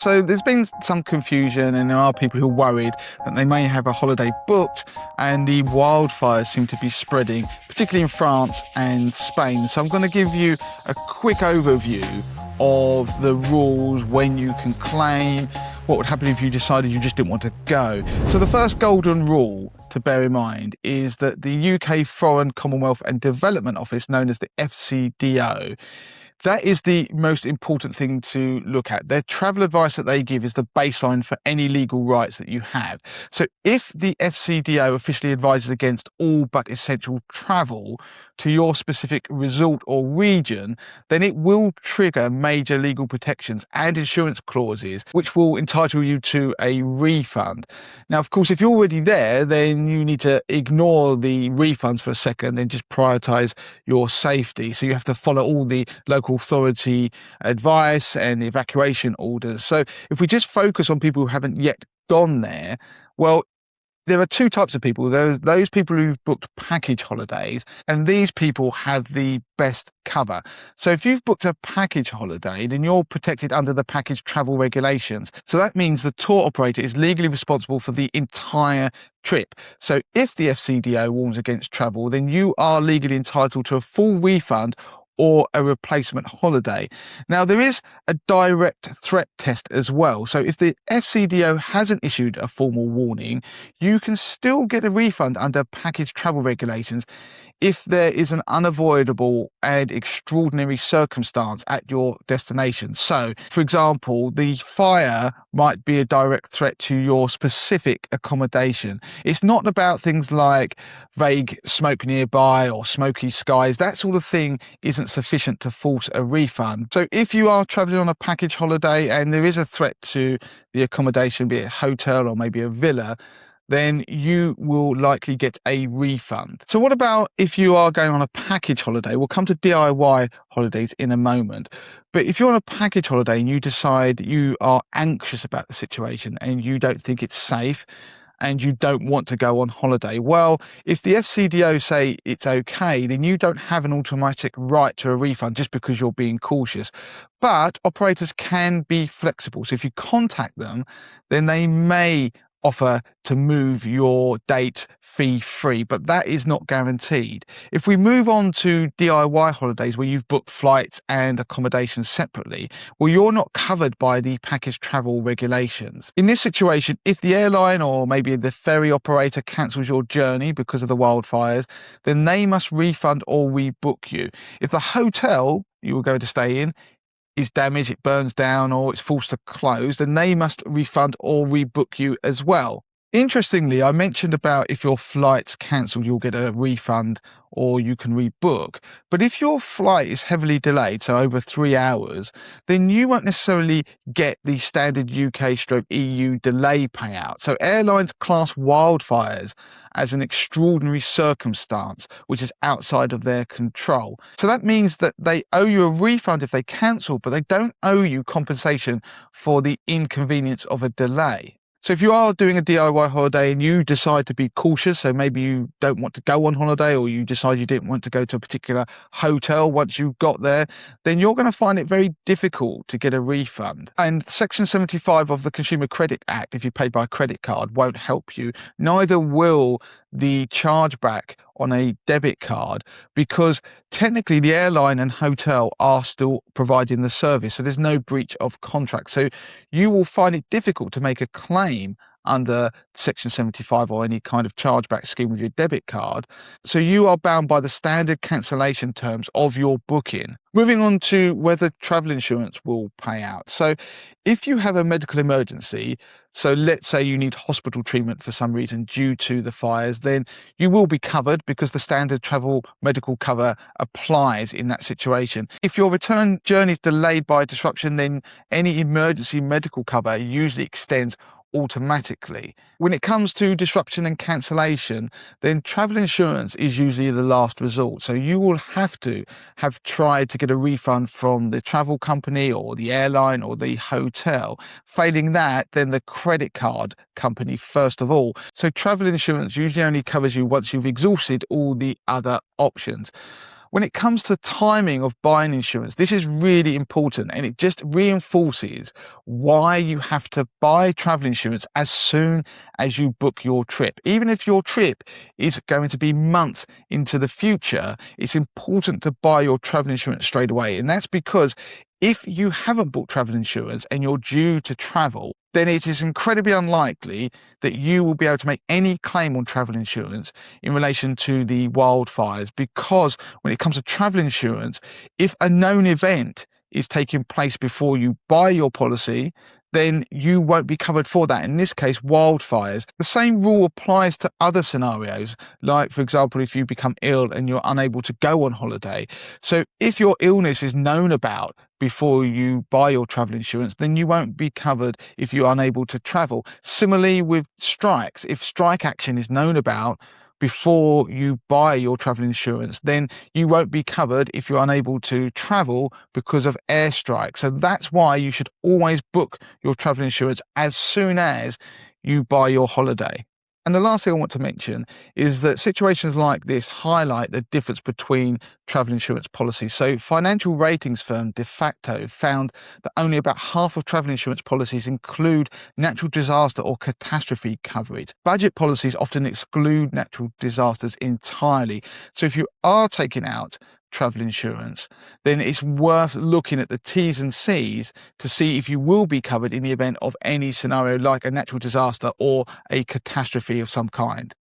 So there's been some confusion and there are people who are worried that they may have a holiday booked and the wildfires seem to be spreading, particularly in France and Spain. So I'm going to give you a quick overview of the rules, when you can claim, what would happen if you decided you just didn't want to go. So the first golden rule to bear in mind is that the UK Foreign, Commonwealth and Development Office, known as the FCDO, that is the most important thing to look at. Their travel advice that they give is the baseline for any legal rights that you have. So if the FCDO officially advises against all but essential travel to your specific resort or region, then it will trigger major legal protections and insurance clauses, which will entitle you to a refund. Now, of course, if you're already there, then you need to ignore the refunds for a second and just prioritise your safety. So you have to follow all the local authority advice and evacuation orders. So if we just focus on people who haven't yet gone there, well, there are two types of people. There's those people who've booked package holidays, and these people have the best cover. So if you've booked a package holiday, then you're protected under the package travel regulations. So that means the tour operator is legally responsible for the entire trip. So if the FCDO warns against travel, then you are legally entitled to a full refund or a replacement holiday. Now, there is a direct threat test as well. So if the FCDO hasn't issued a formal warning, you can still get a refund under package travel regulations if there is an unavoidable and extraordinary circumstance at your destination. So, for example, the fire might be a direct threat to your specific accommodation. It's not about things like vague smoke nearby or smoky skies. That sort of thing isn't sufficient to force a refund. So if you are travelling on a package holiday and there is a threat to the accommodation, be it a hotel or maybe a villa, then you will likely get a refund. So what about if you are going on a package holiday? We'll come to DIY holidays in a moment. But if you're on a package holiday and you decide you are anxious about the situation and you don't think it's safe and you don't want to go on holiday, well, if the FCDO say it's okay, then you don't have an automatic right to a refund just because you're being cautious. But operators can be flexible. So if you contact them, then they may offer to move your date fee-free, but that is not guaranteed. If we move on to DIY holidays where you've booked flights and accommodation separately, well, you're not covered by the package travel regulations. In this situation, if the airline or maybe the ferry operator cancels your journey because of the wildfires, then they must refund or rebook you. If the hotel you were going to stay in is damaged, it burns down, or it's forced to close, then they must refund or rebook you as well. Interestingly, I mentioned about if your flight's cancelled, you'll get a refund or you can rebook. But if your flight is heavily delayed, so over 3 hours, then you won't necessarily get the standard UK/EU delay payout. So airlines class wildfires as an extraordinary circumstance, which is outside of their control. So that means that they owe you a refund if they cancel, but they don't owe you compensation for the inconvenience of a delay. So if you are doing a DIY holiday and you decide to be cautious, so maybe you don't want to go on holiday or you decide you didn't want to go to a particular hotel once you got there, then you're going to find it very difficult to get a refund. And Section 75 of the Consumer Credit Act, if you pay by credit card, won't help you. Neither will the chargeback on a debit card, because technically the airline and hotel are still providing the service, so there's no breach of contract. So you will find it difficult to make a claim under Section 75 or any kind of chargeback scheme with your debit card. So you are bound by the standard cancellation terms of your booking. Moving on to whether travel insurance will pay out. So if you have a medical emergency, so let's say you need hospital treatment for some reason due to the fires, then you will be covered because the standard travel medical cover applies in that situation. If your return journey is delayed by disruption, then any emergency medical cover usually extends automatically. When it comes to disruption and cancellation, then travel insurance is usually the last resort. So you will have to have tried to get a refund from the travel company or the airline or the hotel. Failing that, then the credit card company first of all. So travel insurance usually only covers you once you've exhausted all the other options. When it comes to timing of buying insurance, this is really important, and it just reinforces why you have to buy travel insurance as soon as you book your trip. Even if your trip is going to be months into the future, it's important to buy your travel insurance straight away. And that's because if you haven't booked travel insurance and you're due to travel, then it is incredibly unlikely that you will be able to make any claim on travel insurance in relation to the wildfires, because when it comes to travel insurance, if a known event is taking place before you buy your policy, then you won't be covered for that. In this case, wildfires. The same rule applies to other scenarios, like, for example, if you become ill and you're unable to go on holiday. So if your illness is known about before you buy your travel insurance, then you won't be covered if you're unable to travel. Similarly with strikes, if strike action is known about before you buy your travel insurance, then you won't be covered if you're unable to travel because of airstrikes. So that's why you should always book your travel insurance as soon as you buy your holiday. And the last thing I want to mention is that situations like this highlight the difference between travel insurance policies. So financial ratings firm De Facto found that only about half of travel insurance policies include natural disaster or catastrophe coverage. Budget policies often exclude natural disasters entirely. So if you are taking out travel insurance, then it's worth looking at the T's and C's to see if you will be covered in the event of any scenario like a natural disaster or a catastrophe of some kind.